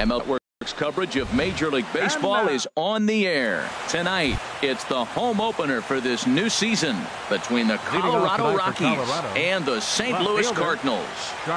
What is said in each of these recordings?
MLB's coverage of Major League Baseball is on the air. Tonight, it's the home opener for this new season between the Colorado Rockies and the St. Louis Cardinals.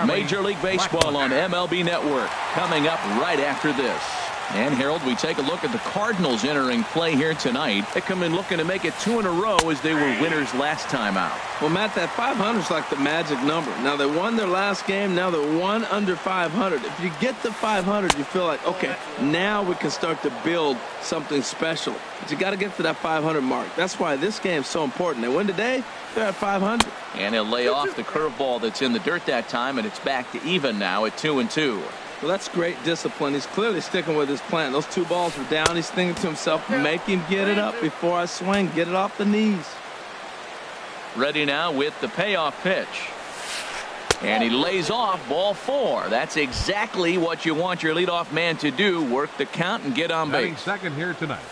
Major League Baseball on MLB Network coming up right after this. And, Harold, we take a look at the Cardinals entering play here tonight. They come in looking to make it 2 in a row as they were winners last time out. Well, Matt, that 500 is like the magic number. Now, they won their last game. Now they're 1 under 500. If you get to 500, you feel like, okay, now we can start to build something special. But you got to get to that 500 mark. That's why this game's so important. They win today, they're at 500. And he'll lay off the curveball that's in the dirt that time, and it's back to even now at 2-2. Well, that's great discipline. He's clearly sticking with his plan. Those 2 balls were down. He's thinking to himself, make him get it up before I swing. Get it off the knees. Ready now with the payoff pitch. And he lays off ball 4. That's exactly what you want your leadoff man to do. Work the count and get on base. Second here tonight.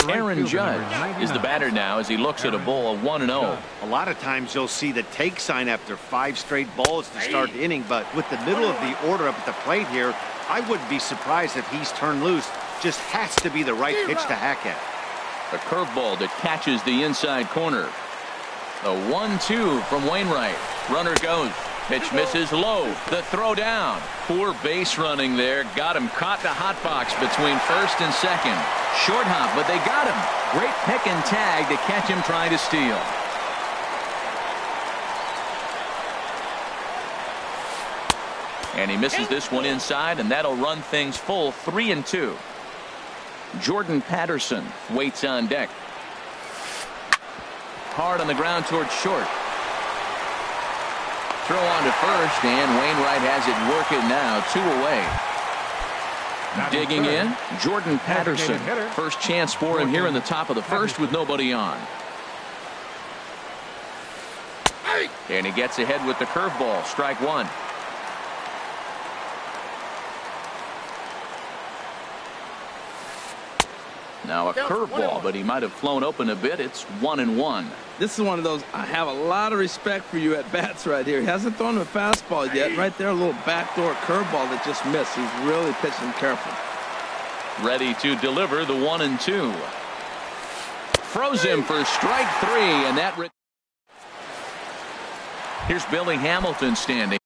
Aaron Judge is the batter now as he looks at a ball of 1-0. A lot of times you'll see the take sign after 5 straight balls to start the inning, but with the middle of the order up at the plate here, I wouldn't be surprised if he's turned loose. Just has to be the right pitch to hack at. A curveball that catches the inside corner. The 1-2 from Wainwright. Runner goes. Pitch misses low. The throw down. Poor base running there. Got him caught in the hot box between first and second. Short hop, but they got him. Great pick and tag to catch him trying to steal. And he misses this one inside, and that'll run things full 3-2. Jordan Patterson waits on deck. Hard on the ground towards short. Throw on to first, and Wainwright has it working now. 2 away. Digging in, Jordan Patterson. First chance for him here in the top of the first with nobody on. And he gets ahead with the curveball. Strike 1. Now a curveball, but he might have flown open a bit. It's 1-1. This is one of those, I have a lot of respect for you at bats right here. He hasn't thrown a fastball yet. Right there, a little backdoor curveball that just missed. He's really pitching careful. Ready to deliver the 1-2. Throws him for strike 3, and that. Here's Billy Hamilton standing.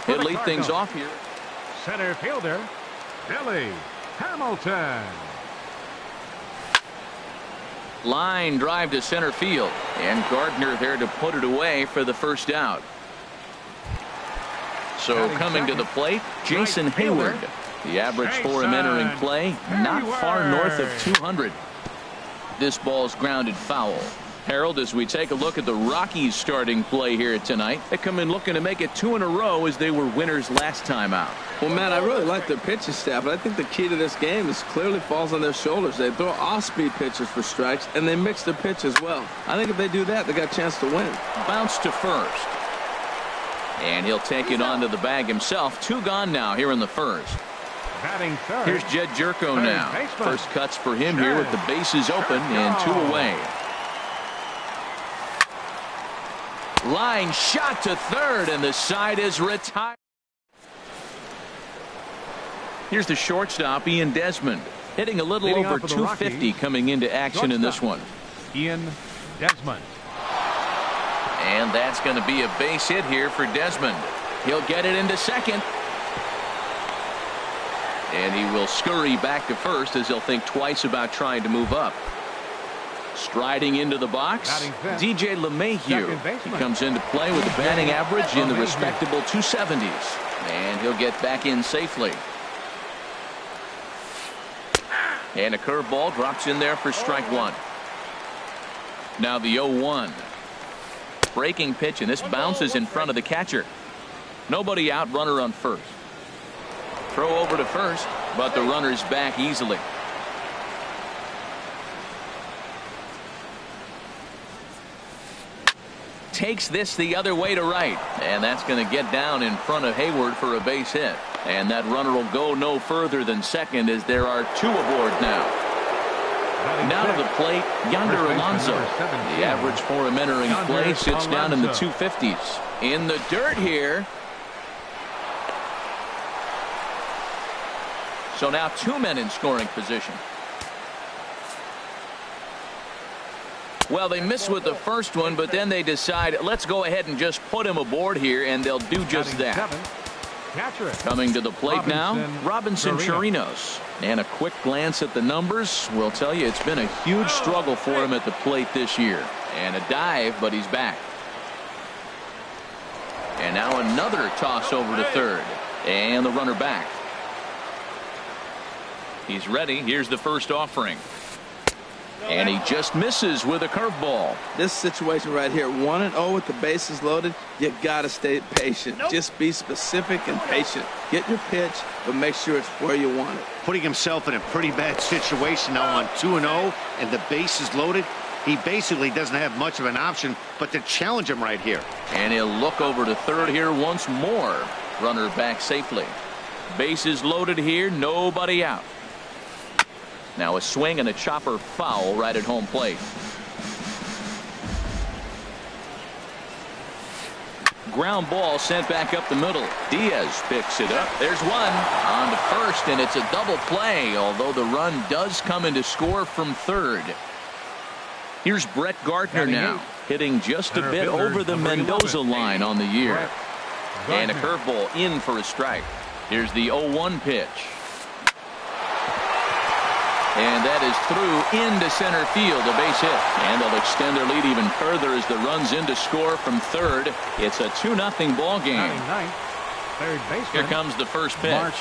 He'll lead things off here. Center fielder, Billy Hamilton. Line drive to center field, and Gardner there to put it away for the first out. So coming to the plate, Jason Hayward. The average for him entering play, not far north of 200. This ball's grounded foul. Harold, as we take a look at the Rockies starting play here tonight, they come in looking to make it 2 in a row as they were winners last time out. Well, Matt, I really like their pitching staff, but I think the key to this game is clearly falls on their shoulders. They throw off-speed pitches for strikes, and they mix their pitch as well. I think if they do that, they got a chance to win. Bounce to first. And he'll take it onto the bag himself. 2 gone now here in the first. Batting third. Here's Jed Jerko now. First cuts for him here with the bases open and 2 away. Line shot to third, and the side is retired. Here's the shortstop, Ian Desmond, hitting a little over 250 coming into action in this one. Ian Desmond. And that's going to be a base hit here for Desmond. He'll get it into second. And he will scurry back to first as he'll think twice about trying to move up. Striding into the box, DJ LeMahieu. He comes into play with a batting average in the respectable 270s. And he'll get back in safely. And a curveball drops in there for strike 1. Now the 0-1. Breaking pitch, and this bounces in front of the catcher. Nobody out, runner on first. Throw over to first, but the runner's back easily. Takes this the other way to right, and that's going to get down in front of Hayward for a base hit. And that runner will go no further than second as there are 2 aboard now. Now to the plate, Yonder Alonso. The average for him entering play sits down in the 250s. In the dirt here. So now 2 men in scoring position. Well, they miss with the first one, but then they decide, let's go ahead and just put him aboard here, and they'll do just that. Coming to the plate now, Robinson Chirinos. And a quick glance at the numbers will tell you it's been a huge struggle for him at the plate this year. And a dive, but he's back. And now another toss over to third. And the runner back. He's ready. Here's the first offering. And he just misses with a curveball. This situation right here, 1-0 with the bases loaded, you got to stay patient. Just be specific and patient. Get your pitch, but make sure it's where you want it. Putting himself in a pretty bad situation now on 2-0 and the bases loaded. He basically doesn't have much of an option but to challenge him right here. And he'll look over to third here once more. Runner back safely. Bases loaded here, nobody out. Now a swing and a chopper foul right at home plate. Ground ball sent back up the middle. Diaz picks it up. There's one on to first, and it's a double play, although the run does come into score from third. Here's Brett Gardner now, hitting just a bit over the Mendoza line on the year. And a curveball in for a strike. Here's the 0-1 pitch. And that is through into center field, a base hit. And they'll extend their lead even further as the run's in to score from third. It's a 2-0 ball game. Here comes the first pitch.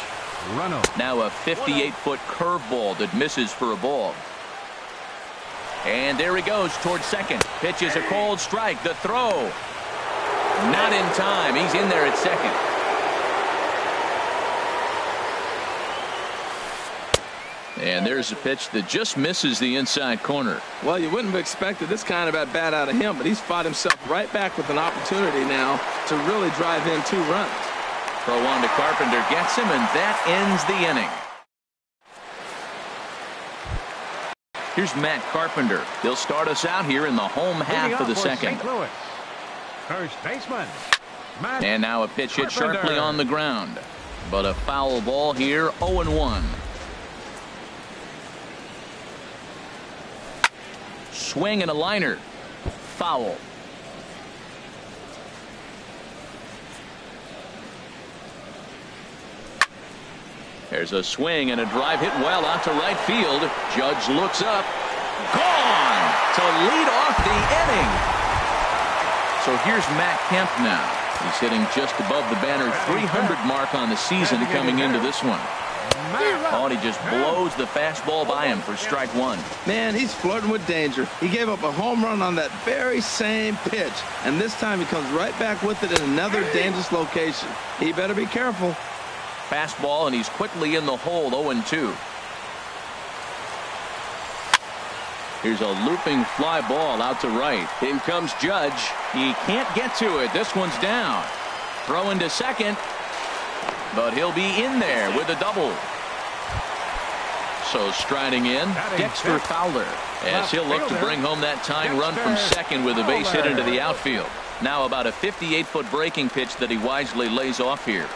Now a 58-foot curveball that misses for a ball. And there he goes towards second. Pitch is a cold strike. The throw. Not in time. He's in there at second. And there's a pitch that just misses the inside corner. Well, you wouldn't have expected this kind of at bat out of him, but he's fought himself right back with an opportunity now to really drive in 2 runs. Throw on to Carpenter gets him, and that ends the inning. Here's Matt Carpenter. He'll start us out here in the home half of the second. First baseman. And now a pitch hit sharply on the ground. But a foul ball here, 0-1. Swing and a liner. Foul. There's a swing and a drive hit well out to right field. Judge looks up. Gone to lead off the inning. So here's Matt Kemp now. He's hitting just above the banner 300 mark on the season coming into this one. Oh, and he just blows the fastball by him for strike one. Man, he's flirting with danger. He gave up a home run on that very same pitch, and this time he comes right back with it in another dangerous location. He better be careful. Fastball, and he's quickly in the hole, 0-2. Here's a looping fly ball out to right. In comes Judge. He can't get to it. This one's down. Throwing to second. But he'll be in there with a double. So striding in, Dexter Fowler, as he'll look to bring home that tying run from second with a base hit into the outfield. Now about a 58-foot breaking pitch that he wisely lays off here.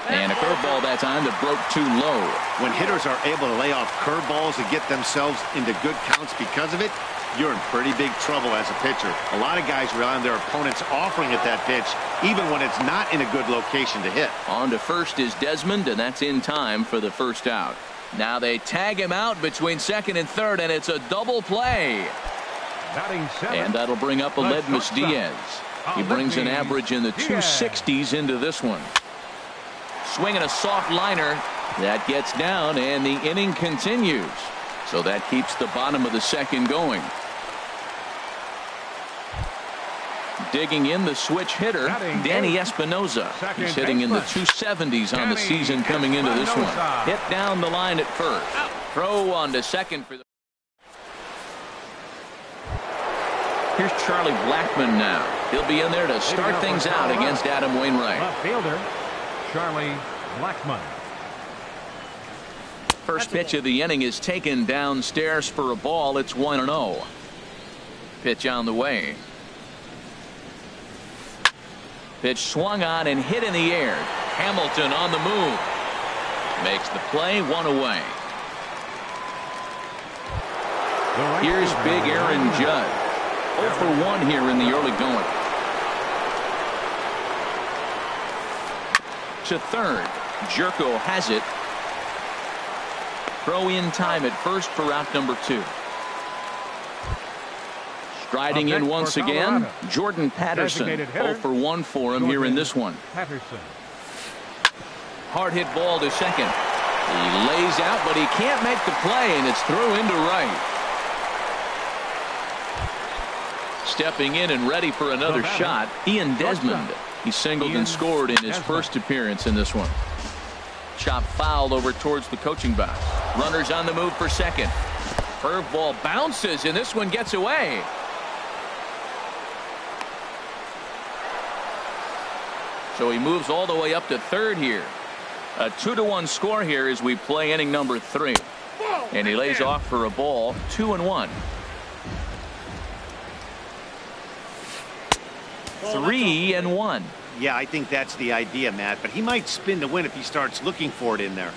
And a curveball that time that broke too low. When hitters are able to lay off curveballs and get themselves into good counts because of it, you're in pretty big trouble as a pitcher. A lot of guys rely on their opponents offering at that pitch, even when it's not in a good location to hit. On to first is Desmond, and that's in time for the first out. Now they tag him out between second and third, and it's a double play. And that'll bring up Aledmus Diaz. He brings an average in the 260s into this one. Swinging a soft liner. That gets down, and the inning continues. So that keeps the bottom of the second going. Digging in the switch hitter, Danny Espinoza. He's hitting in the 270s on the season coming into this one. Hit down the line at first. Throw on to second for the. Here's Charlie Blackmon now. He'll be in there to start things out against Adam Wainwright. Left fielder, Charlie Blackmon. First pitch of the inning is taken downstairs for a ball. It's 1-0. Pitch on the way. Pitch swung on and hit in the air. Hamilton on the move. Makes the play, 1 away. Here's big Aaron Judd. 0 for 1 here in the early going. To third. Jerko has it. Throw in time at first for out number 2. Striding in once again, Jordan Patterson. 0 for 1 for him here in this one. Hard hit ball to second. He lays out, but he can't make the play, and it's through into right. Stepping in and ready for another shot, Ian Desmond. He singled and scored in his first appearance in this one. Chop fouled over towards the coaching box. Runners on the move for second. Curveball bounces, and this one gets away. So he moves all the way up to third here. A 2-1 score here as we play inning number 3. And he lays off for a ball, 2-1. 3-1. Yeah, I think that's the idea, Matt, but he might spin to win if he starts looking for it in there.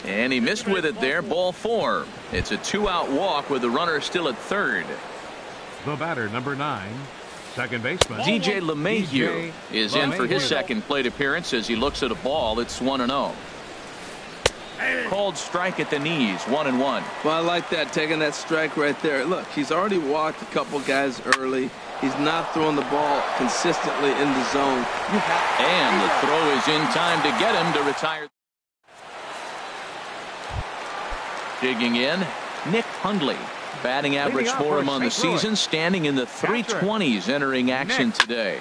And he missed with it there, ball 4. It's a 2-out walk with the runner still at third. The batter, number 9, second baseman DJ LeMahieu is in for his second plate appearance as he looks at a ball. It's 1-0. Called strike at the knees, 1-1. Well, I like that, taking that strike right there. Look, he's already walked a couple guys early. He's not throwing the ball consistently in the zone. And the throw is in time to get him to retire. Digging in, Nick Hundley. Batting average for him on the season, standing in the 320s entering action today.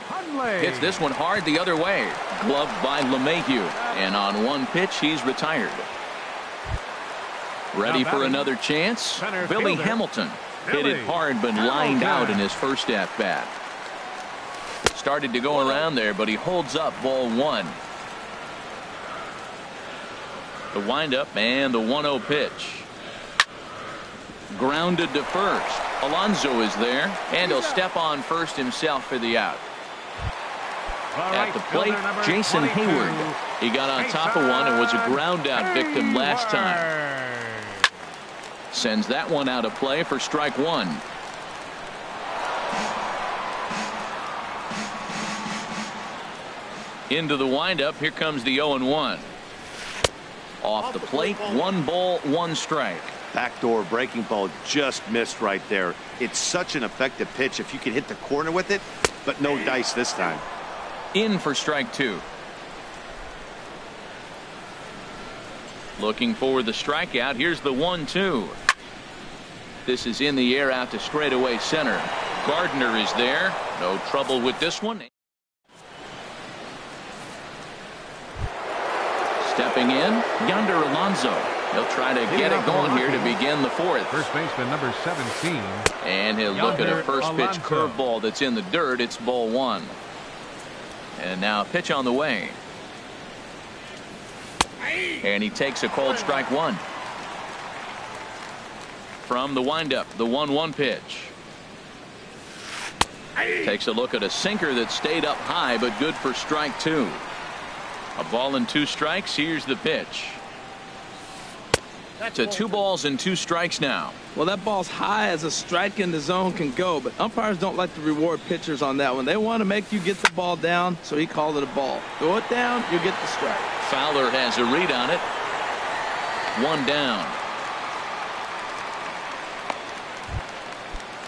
Hits this one hard the other way. Gloved by LeMahieu. And on one pitch, he's retired. Ready for another chance? Billy Hamilton. Hit it hard but lined out in his first at-bat. Started to go around there, but he holds up ball 1. The windup and the 1-0 pitch. Grounded to first. Alonso is there, and he'll step on first himself for the out. At the plate, Jason Hayward. He got on top of one and was a ground out victim last time. Sends that one out of play for strike 1. Into the windup. Here comes the 0-1. Off the plate, 1 ball, 1 strike. Backdoor breaking ball just missed right there. It's such an effective pitch if you can hit the corner with it, but no dice this time. In for strike 2. Looking for the strikeout. Here's the 1-2. This is in the air out to straightaway center. Gardner is there. No trouble with this one. Stepping in, Yonder Alonso. He'll try to get it going here to begin the 4th. First baseman number 17. And he'll look at a first pitch curveball that's in the dirt. It's ball 1. And now a pitch on the way. And he takes a cold strike 1. From the windup, the 1-1 pitch. Takes a look at a sinker that stayed up high, but good for strike 2. A ball and 2 strikes. Here's the pitch. To 2 balls and 2 strikes now. Well, that ball's high as a strike in the zone can go, but umpires don't like to reward pitchers on that one. They want to make you get the ball down, so he called it a ball. Throw it down, you get the strike. Fowler has a read on it. 1 down.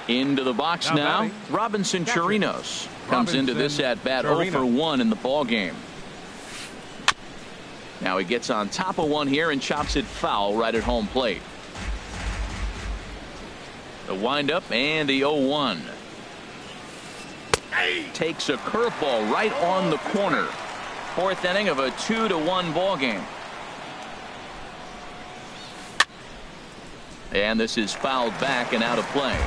Into the box now. Robinson Chirinos comes into this at bat 0 for 1 in the ball game. Now he gets on top of one here and chops it foul right at home plate. The windup and the 0-1. Takes a curveball right on the corner. 4th inning of a 2-1 ball game. And this is fouled back and out of play.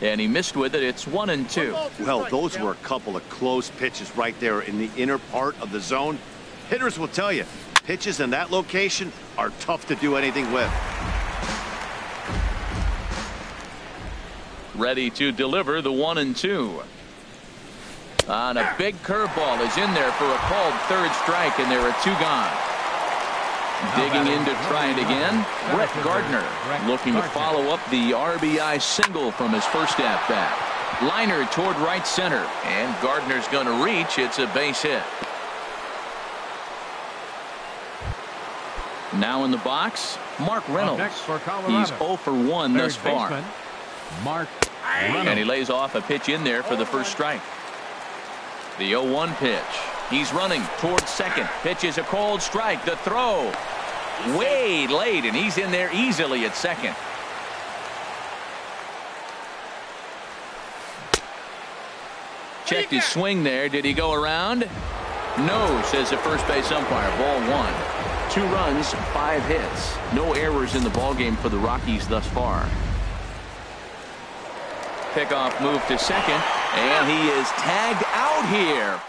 And he missed with it. It's 1-2. Well, those were a couple of close pitches right there in the inner part of the zone. Hitters will tell you, pitches in that location are tough to do anything with. Ready to deliver the 1-2. And a big curveball is in there for a called third strike, and there are 2 gone. Digging in to try it again, Brett Gardner looking to follow up the RBI single from his first at-bat. Liner toward right center, and Gardner's going to reach. It's a base hit. Now in the box, Mark Reynolds. He's 0 for 1 thus far. Mark Reynolds. And he lays off a pitch in there for the first strike. The 0-1 pitch. He's running towards second. Pitch is a cold strike. The throw way late, and he's in there easily at second. Checked his swing there. Did he go around? No, says the first base umpire. Ball 1. 2 runs, 5 hits. No errors in the ballgame for the Rockies thus far. Pickoff move to second, and he is tagged out here.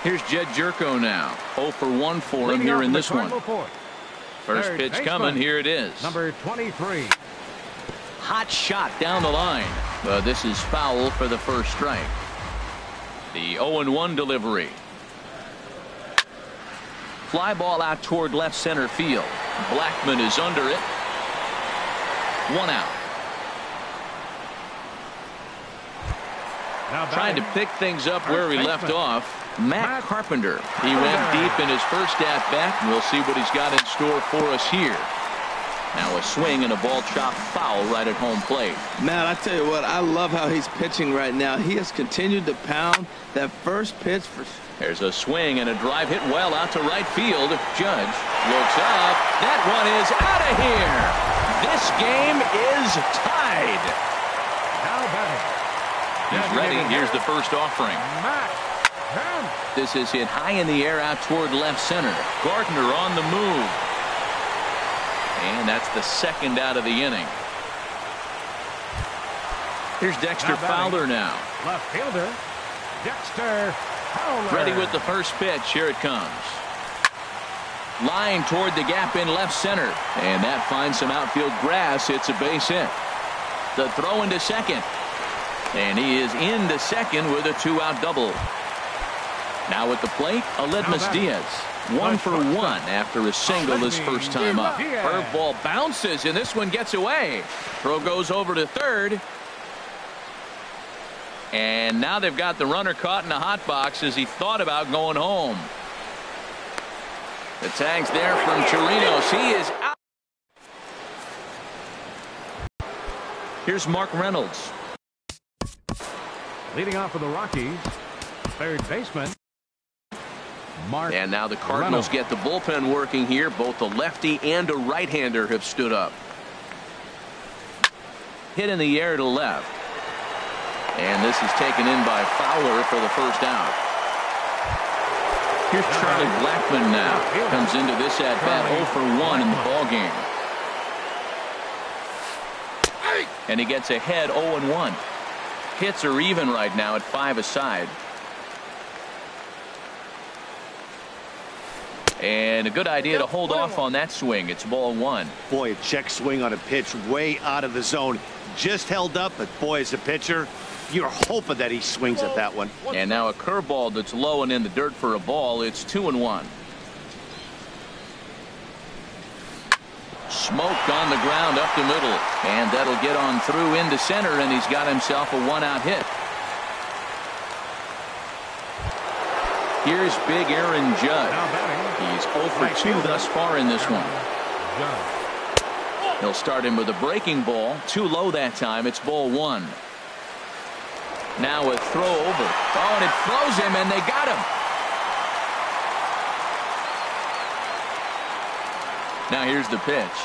Here's Jed Jerko now. 0 for 1 for him here in this one. First pitch coming. Here it is. Number 23. Hot shot down the line. But this is foul for the first strike. The 0-1 delivery. Fly ball out toward left center field. Blackman is under it. 1 out. Trying to pick things up where he left off. Matt Carpenter. He went deep in his first at-bat, and we'll see what he's got in store for us here. Now a swing and a ball chopped foul right at home plate. Matt, I tell you what, I love how he's pitching right now. He has continued to pound that first pitch for. There's a swing and a drive hit well out to right field. Judge looks up. That one is out of here. This game is tied. Now batting. He's ready. Here's the first offering. This is hit high in the air out toward left center. Gardner on the move. And that's the second out of the inning. Here's Dexter Fowler now. Left fielder, Dexter Fowler. Ready with the first pitch. Here it comes. Line toward the gap in left center. And that finds some outfield grass. It's a base hit. The throw into second. And he is into second with a 2-out double. Now at the plate, Aledmus Diaz. 1 for 1 after a single his first time up. Curveball bounces, and this one gets away. Throw goes over to third. And now they've got the runner caught in the hot box as he thought about going home. The tag's there from Chirinos. He is out. Here's Mark Reynolds. Leading off for the Rockies, third baseman. Mark and now the Cardinals get the bullpen working here. Both a lefty and a right-hander have stood up. Hit in the air to left. And this is taken in by Fowler for the first out. Here's Charlie Blackman now. Comes into this at-bat 0 for 1 in the ballgame. And he gets ahead 0-1. Hits are even right now at 5 aside. And a good idea to hold off on that swing. It's ball 1. Boy, a check swing on a pitch way out of the zone. Just held up, but boy, as a pitcher, you're hoping that he swings at that one. And now a curveball that's low and in the dirt for a ball. It's 2-1. Smoked on the ground up the middle. And that'll get on through into center, and he's got himself a 1-out hit. Here's big Aaron Judge. He's 0 for 2 thus far in this one. He'll start him with a breaking ball. Too low that time. It's ball 1. Now a throw over. Oh, and it throws him, and they got him. Now here's the pitch.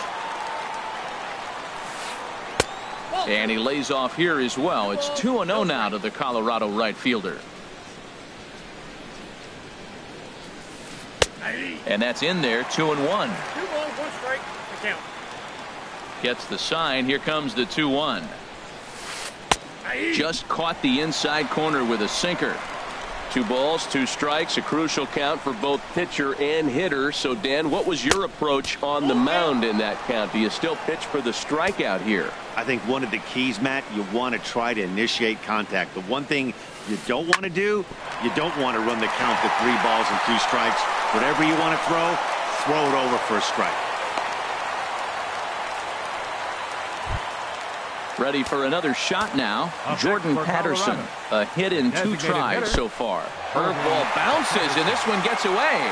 And he lays off here as well. It's 2-0 now to the Colorado right fielder. And that's in there, 2-1. 2 balls, 1 strike, the count. Gets the sign. Here comes the 2-1. Just caught the inside corner with a sinker. 2 balls, 2 strikes, a crucial count for both pitcher and hitter. So, Dan, what was your approach on the mound in that count? Do you still pitch for the strikeout here? I think one of the keys, Matt, you want to try to initiate contact. The one thing you don't want to do, you don't want to run the count to 3 balls and 2 strikes. Whatever you want to throw it over for a strike. Ready for another shot now. Jordan Patterson, a hit in 2 tries so far. Curveball bounces, and this one gets away.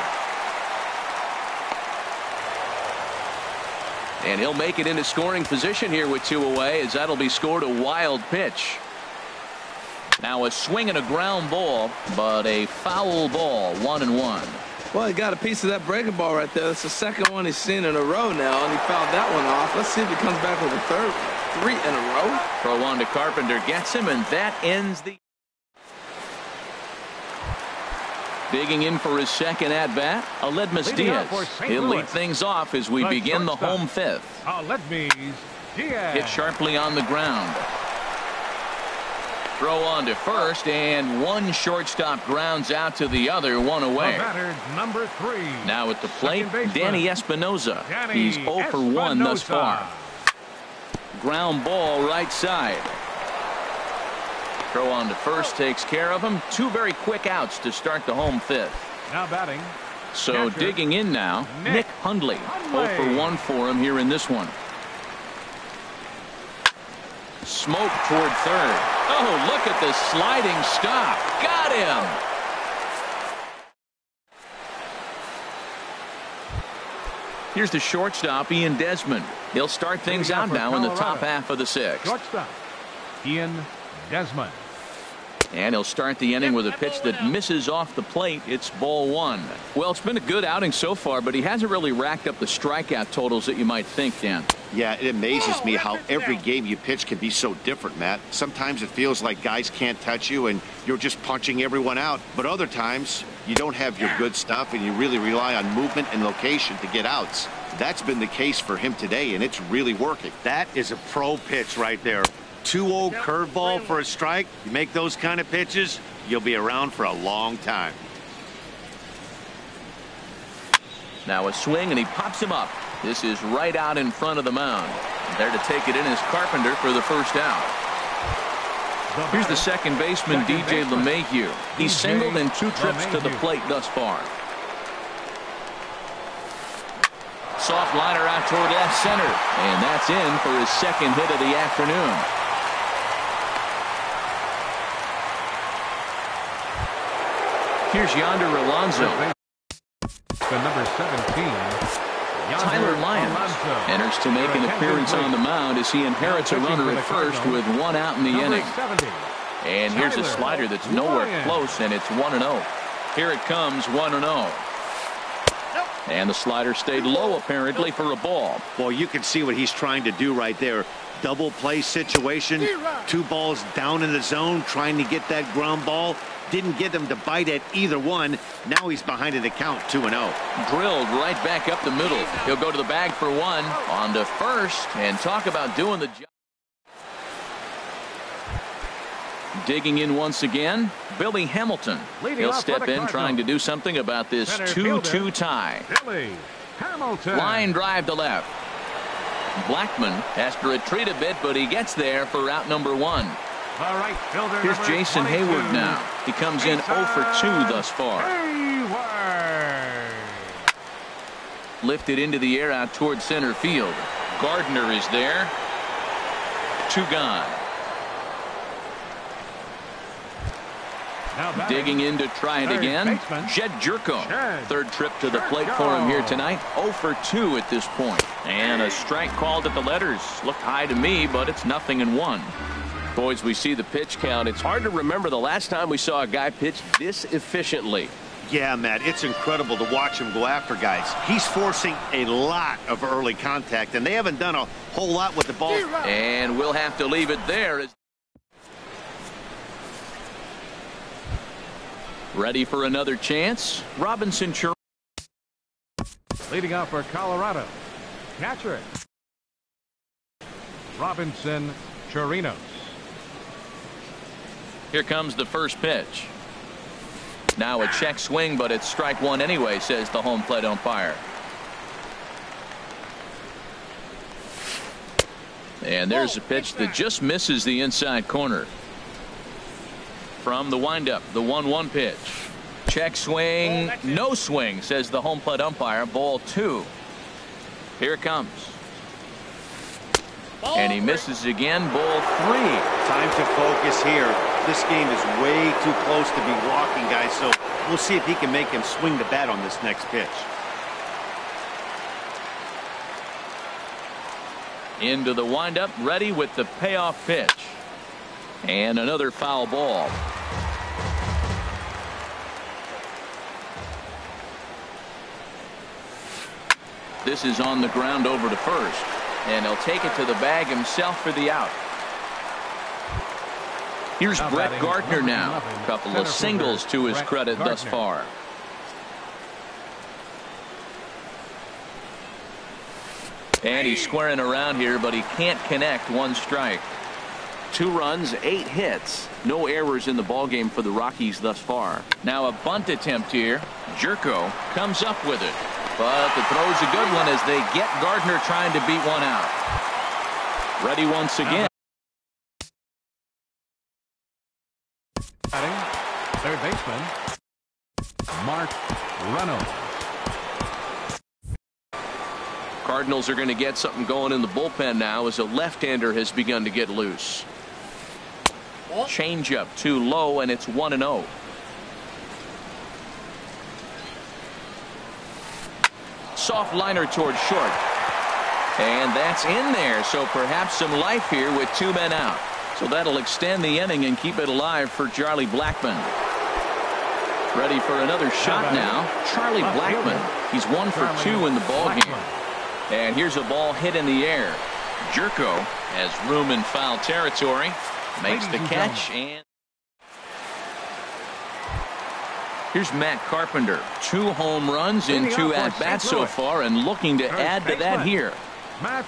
And he'll make it into scoring position here with 2 away, as that'll be scored a wild pitch. Now a swing and a ground ball, but a foul ball, 1-1. Well, he got a piece of that breaking ball right there. That's the second one he's seen in a row now, and he fouled that one off. Let's see if he comes back with a third one. 3 in a row. Throw on to Carpenter, gets him, and that ends the. Digging in for his second at bat, Aledmus Diaz. He'll lead things off as we begin the home 5th. Aledmus Diaz. Hit sharply on the ground. Throw on to first, and one shortstop grounds out to the other, 1 away. Batter, number 3. Now at the plate, Danny Espinoza. He's 0 for 1 thus far. Ground ball right side. Throw on to first takes care of him. 2 very quick outs to start the home 5th. Now batting. So catcher, digging in now, Nick Hundley. 0 for 1 for him here in this one. Smoke toward third. Oh, look at the sliding stop. Got him. Here's the shortstop, Ian Desmond. He'll start things out now in the top half of the 6th. Shortstop, Ian Desmond. And he'll start the inning with a pitch that misses off the plate. It's ball 1. Well, it's been a good outing so far, but he hasn't really racked up the strikeout totals that you might think, Dan. Yeah, it amazes me how every game you pitch can be so different, Matt. Sometimes it feels like guys can't touch you and you're just punching everyone out. But other times you don't have your good stuff and you really rely on movement and location to get outs. That's been the case for him today, and it's really working. That is a pro pitch right there. 2-0 curveball for a strike. You make those kind of pitches, you'll be around for a long time. Now a swing, and he pops him up. This is right out in front of the mound. There to take it in is Carpenter for the first out. Here's the second baseman, DJ LeMahieu. He's singled in 2 trips to the plate thus far. Soft liner out toward left center, and that's in for his second hit of the afternoon. Here's Yonder Alonso. The number 17. Tyler Lyons enters to make an appearance on the mound as he inherits a runner at first with 1 out in the inning. And here's a slider that's nowhere close, and it's 1-0. Here it comes, 1-0. And the slider stayed low apparently for a ball. Well, you can see what he's trying to do right there. Double play situation. 2 balls down in the zone trying to get that ground ball. Didn't get him to bite at either one. Now he's behind in the count, 2-0. Drilled right back up the middle. He'll go to the bag for 1. On to first, and talk about doing the job. Digging in once again, Billy Hamilton. He'll step in trying to do something about this 2-2 tie. Billy Hamilton. Line drive to left. Blackman has to retreat a bit, but he gets there for out number 1. All right, fielder. Here's Jason 22. Hayward now. He comes in 0 for 2 thus far. Hayward. Lifted into the air out toward center field. Gardner is there. 2 gone. Digging in to try it again. Jed Jerko. Third trip to the plate for him here tonight. 0 for 2 at this point. And a strike called at the letters. Looked high to me, but it's 0-1. Boys, we see the pitch count. It's hard to remember the last time we saw a guy pitch this efficiently. Yeah, Matt, it's incredible to watch him go after guys. He's forcing a lot of early contact, and they haven't done a whole lot with the ball. And we'll have to leave it there. Ready for another chance? Robinson. Leading off for Colorado. Catcher. Robinson Chirinos. Here comes the first pitch. Now a check swing, but it's strike one anyway, says the home plate umpire. And there's a pitch that just misses the inside corner. From the windup, the 1-1 pitch. Check swing, no swing, says the home plate umpire. Ball 2. Here it comes. And he misses again. Ball 3. Time to focus here. This game is way too close to be walking, guys, so we'll see if he can make him swing the bat on this next pitch. Into the windup, ready with the payoff pitch. And another foul ball. This is on the ground over to first. And he'll take it to the bag himself for the out. Here's Brett Gardner now. A couple of singles to his credit thus far. And he's squaring around here, but he can't connect. 1 strike. 2 runs, 8 hits. No errors in the ballgame for the Rockies thus far. Now a bunt attempt here. Jerko comes up with it. But the throw's a good one as they get Gardner trying to beat one out. Ready once again. Third baseman, Mark Reynolds. Cardinals are going to get something going in the bullpen now as a left-hander has begun to get loose. Changeup too low, and it's 1-0. Soft liner towards short. And that's in there, so perhaps some life here with 2 men out. So that'll extend the inning and keep it alive for Charlie Blackmon. Ready for another shot now. Charlie Blackmon. He's 1 for 2 in the ballgame. And here's a ball hit in the air. Jerko has room in foul territory. Makes the catch. And here's Matt Carpenter. 2 home runs in 2 at-bats so far, and looking to add to that here. Matt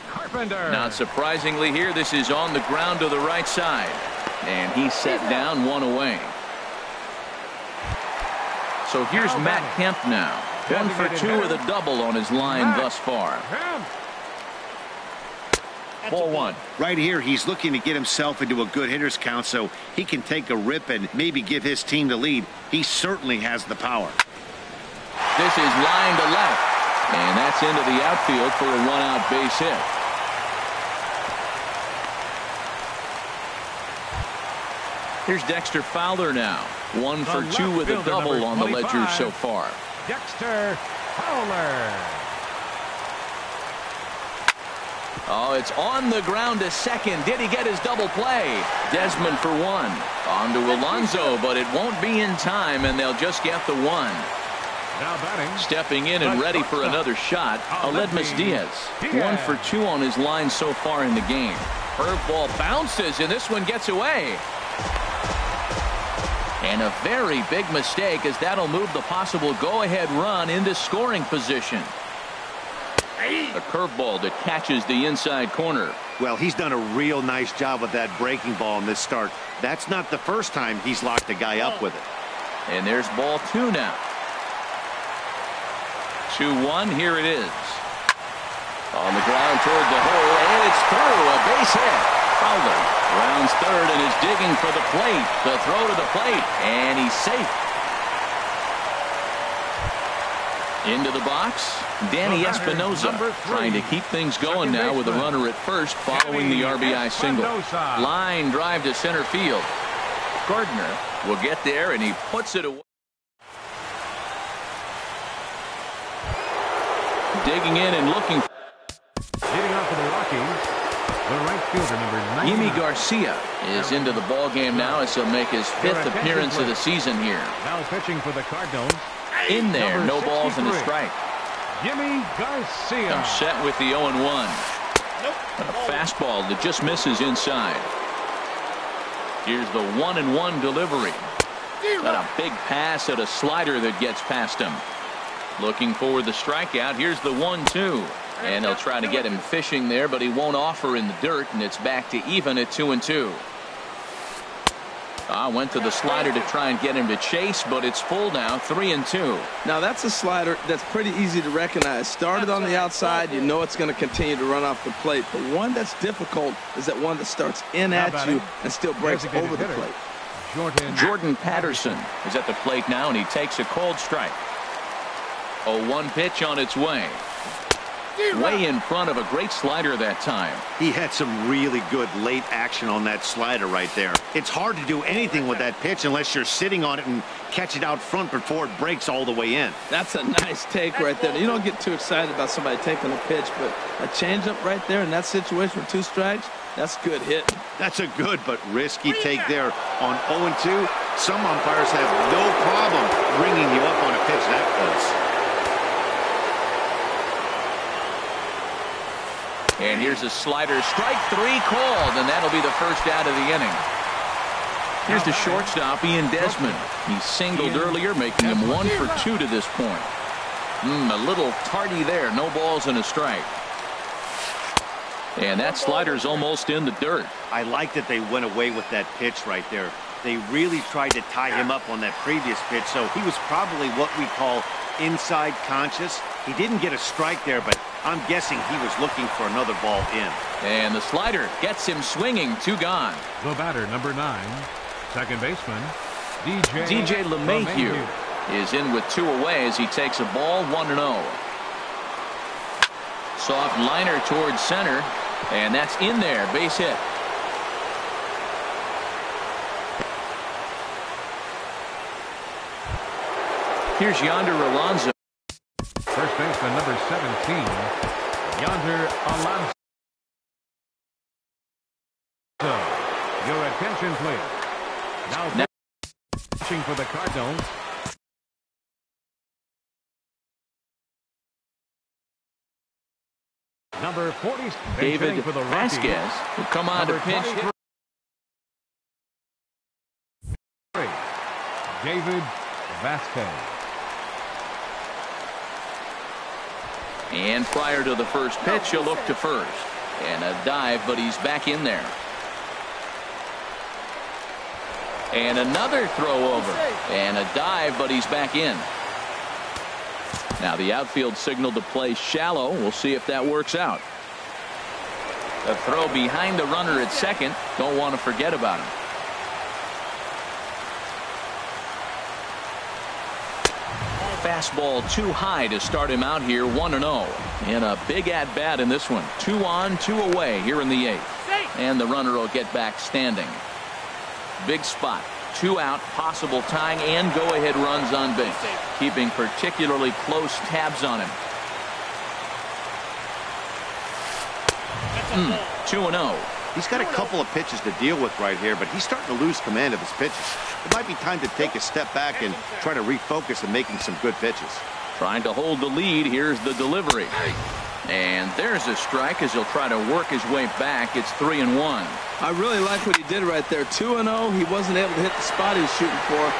Carpenter. Not surprisingly here, this is on the ground to the right side. And he's set down 1 away. So here's Matt Kemp now. 1 for 2 with a double on his line thus far. Ball 1. Right here, he's looking to get himself into a good hitter's count so he can take a rip and maybe give his team the lead. He certainly has the power. This is line to left. And that's into the outfield for a run-out base hit. Here's Dexter Fowler now. 1 for 2 with a double on the ledger so far. Dexter Fowler. Oh, it's on the ground to second. Did he get his double play? Desmond for 1. On to Alonso, but it won't be in time, and they'll just get the 1. Now batting. Stepping in and ready for another shot, Aledmus Diaz. 1 for 2 on his line so far in the game. Curveball bounces, and this one gets away. And a very big mistake, as that'll move the possible go-ahead run into scoring position. A curveball that catches the inside corner. Well, he's done a real nice job with that breaking ball in this start. That's not the first time he's locked a guy up with it. And there's ball 2 now. 2-1, here it is. On the ground toward the hole, and it's through. A base hit. Fowler rounds third and is digging for the plate. The throw to the plate, and he's safe. Into the box, Danny Espinosa trying to keep things going now with a runner at first following the RBI single. Line drive to center field. Gardner will get there, and he puts it away. Digging in and looking. Leading off for the Rockies, the right fielder, number 9. Yimi Garcia is into the ball game now as he'll make his 5th appearance of the season here. Now pitching for the Cardinals. In there, no balls and a strike. Yimi Garcia. I'm set with the 0-1. A fastball that just misses inside. Here's the 1-1 delivery. Got a big pass at a slider that gets past him. Looking for the strikeout. Here's the 1-2. And they'll try to get him fishing there, but he won't offer in the dirt, and it's back to even at 2-2. Went to the slider to try and get him to chase, but it's full now, 3-2. Now that's a slider that's pretty easy to recognize. Started on the outside, you know it's going to continue to run off the plate. The one that's difficult is that one that starts in at you and still breaks over the plate. Jordan Patterson is at the plate now, and he takes a cold strike. 0-1 pitch on its way. Way in front of a great slider that time. He had some really good late action on that slider right there. It's hard to do anything with that pitch unless you're sitting on it and catch it out front before it breaks all the way in. That's a nice take right there. You don't get too excited about somebody taking a pitch, but a changeup right there in that situation with 2 strikes, that's good hit. That's a good but risky take there on 0-2. Some umpires have no problem bringing you up on a pitch that close. And here's a slider, strike 3 called, and that'll be the first out of the inning. Here's the shortstop, Ian Desmond. He singled earlier, making him 1 for 2 to this point. A little tardy there, no balls and a strike. And that slider's almost in the dirt. I like that they went away with that pitch right there. They really tried to tie him up on that previous pitch, so he was probably what we call inside conscious. He didn't get a strike there, but I'm guessing he was looking for another ball in. And the slider gets him swinging, 2 gone. The batter, number 9, second baseman, DJ LeMahieu is in with 2 away as he takes a ball, 1-0. Soft liner towards center, and that's in there, base hit. Here's Yonder Alonso. First baseman, number 17, Yonder Alonso. Your attention, please. Now pitching for the Cardinals. Number 40, David for the Vasquez will come on to pinch. David Vasquez. And prior to the first pitch, he'll look to first. And a dive, but he's back in there. And another throw over. And a dive, but he's back in. Now the outfield signal to play shallow. We'll see if that works out. A throw behind the runner at second. Don't want to forget about him. Fastball too high to start him out here, 1-0. And a big at-bat in this one. 2 on, 2 away here in the 8th. And the runner will get back standing. Big spot. 2 out, possible tying and go-ahead runs on base. Keeping particularly close tabs on him. 2-0. He's got a couple of pitches to deal with right here, but he's starting to lose command of his pitches. It might be time to take a step back and try to refocus on making some good pitches. Trying to hold the lead. Here's the delivery. And there's a strike as he'll try to work his way back. It's 3-1. I really like what he did right there. 2-0. He wasn't able to hit the spot he was shooting for.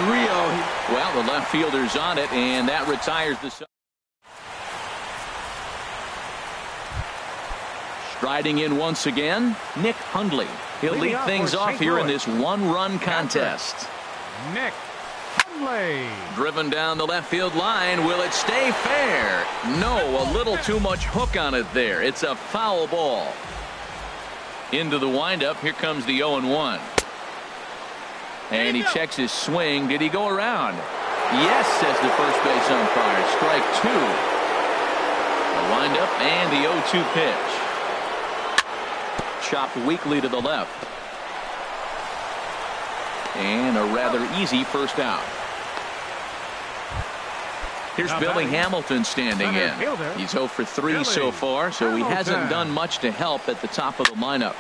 3-0. Well, the left fielder's on it, and that retires the. Striding in once again, Nick Hundley. He'll lead things off here in this 1-run contest. Nick Hundley. Driven down the left field line. Will it stay fair? No, a little too much hook on it there. It's a foul ball. Into the windup. Here comes the 0-1. And he checks his swing. Did he go around? Yes, says the first base umpire. Strike 2. The windup and the 0-2 pitch. Chopped weakly to the left. And a rather easy first out. Here's Billy Hamilton standing in. He's 0 for 3 so far, so he hasn't done much to help at the top of the lineup.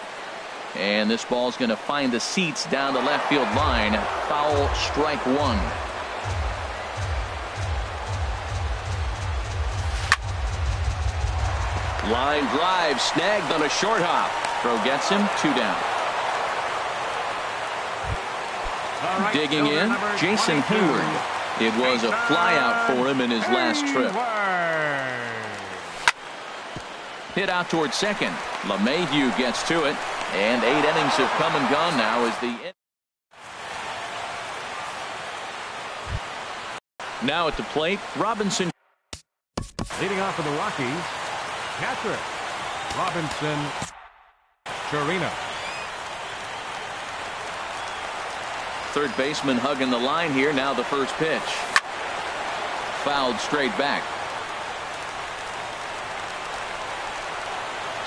And this ball's going to find the seats down the left field line. Foul, strike 1. Line drive snagged on a short hop. Throw gets him, 2 down. Digging in, Jason Hayward. It was a fly out for him in his last trip. Hit out towards second. LeMahieu gets to it. And 8 innings have come and gone now as the... Now at the plate, Robinson. Leading off for the Rockies, catcher Robinson Chirino. Third baseman hugging the line here. Now the first pitch. Fouled straight back.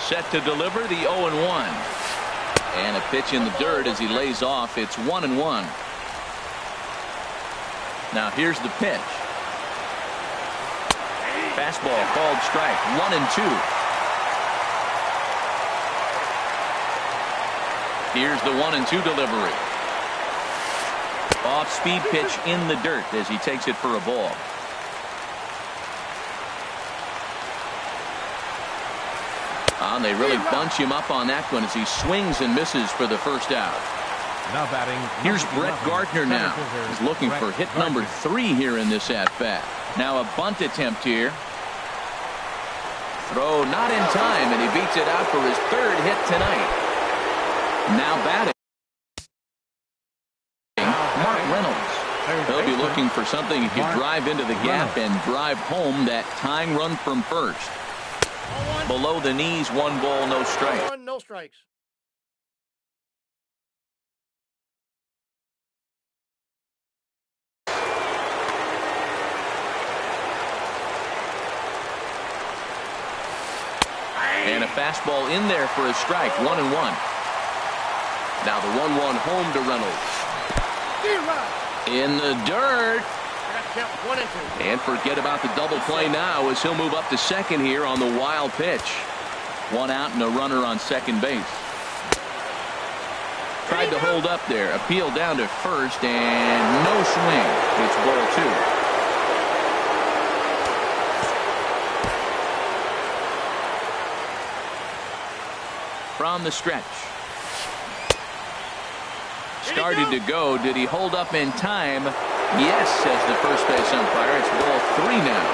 Set to deliver the 0-1. And a pitch in the dirt as he lays off. It's 1-1. Now here's the pitch. Fastball called strike. 1-2. Here's the 1-2 delivery. Off-speed pitch in the dirt as he takes it for a ball. And they really bunch him up on that one as he swings and misses for the first out. Now batting. Here's Brett Gardner now. He's looking for hit number 3 here in this at-bat. Now a bunt attempt here. Throw not in time, and he beats it out for his 3rd hit tonight. Now batting, Mark Reynolds. He'll be looking for something he can drive into the gap and drive home that tying run from first. Below the knees, 1 ball, no strike. No strikes. And a fastball in there for a strike. 1-1. Now the 1-1 home to Reynolds. In the dirt. And forget about the double play now as he'll move up to second here on the wild pitch. 1 out and a runner on second base. Tried to hold up there. Appeal down to first and no swing. It's ball 2. From the stretch. Started to go. Did he hold up in time? Yes, says the first base umpire. It's ball 3 now.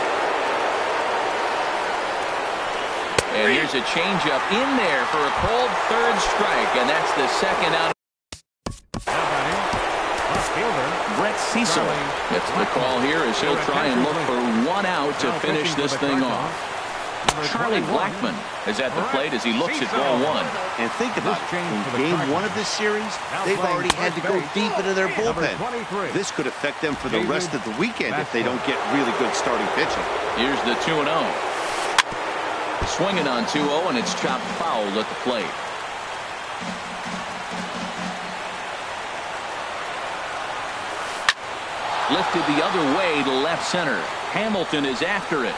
And here's a changeup in there for a called 3rd strike, and that's the 2nd out. Brett Cecil gets the call here as he'll try and look for 1 out to finish this thing off. Charlie Blackmon is at the plate as he looks at ball 1. And think about it. In game 1 of this series, they've already had to go deep into their bullpen. This could affect them for the rest of the weekend if they don't get really good starting pitching. Here's the 2-0. Swinging on 2-0, and it's chopped foul at the plate. Lifted the other way to left center. Hamilton is after it.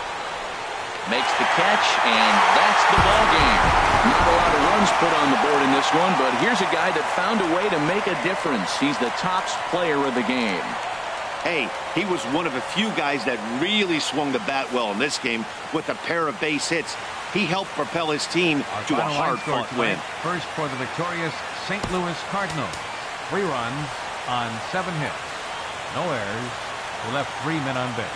Makes the catch, and that's the ball game. Not a lot of runs put on the board in this one, but here's a guy that found a way to make a difference. He's the top player of the game. Hey, he was one of a few guys that really swung the bat well in this game with a pair of base hits. He helped propel his team to a hard-fought win. First for the victorious St. Louis Cardinals. 3 runs on 7 hits. No errors. They left 3 men on base.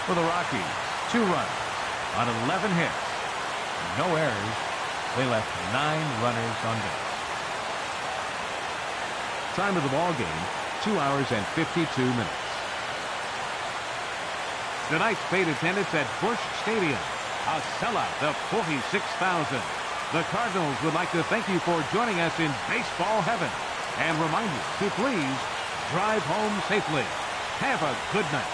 For the Rockies, 2 runs on 11 hits. No errors. They left 9 runners on base. Time of the ball game, 2 hours and 52 minutes. Tonight's paid attendance at Busch Stadium, a sellout of 46,000. The Cardinals would like to thank you for joining us in baseball heaven and remind you to please drive home safely. Have a good night.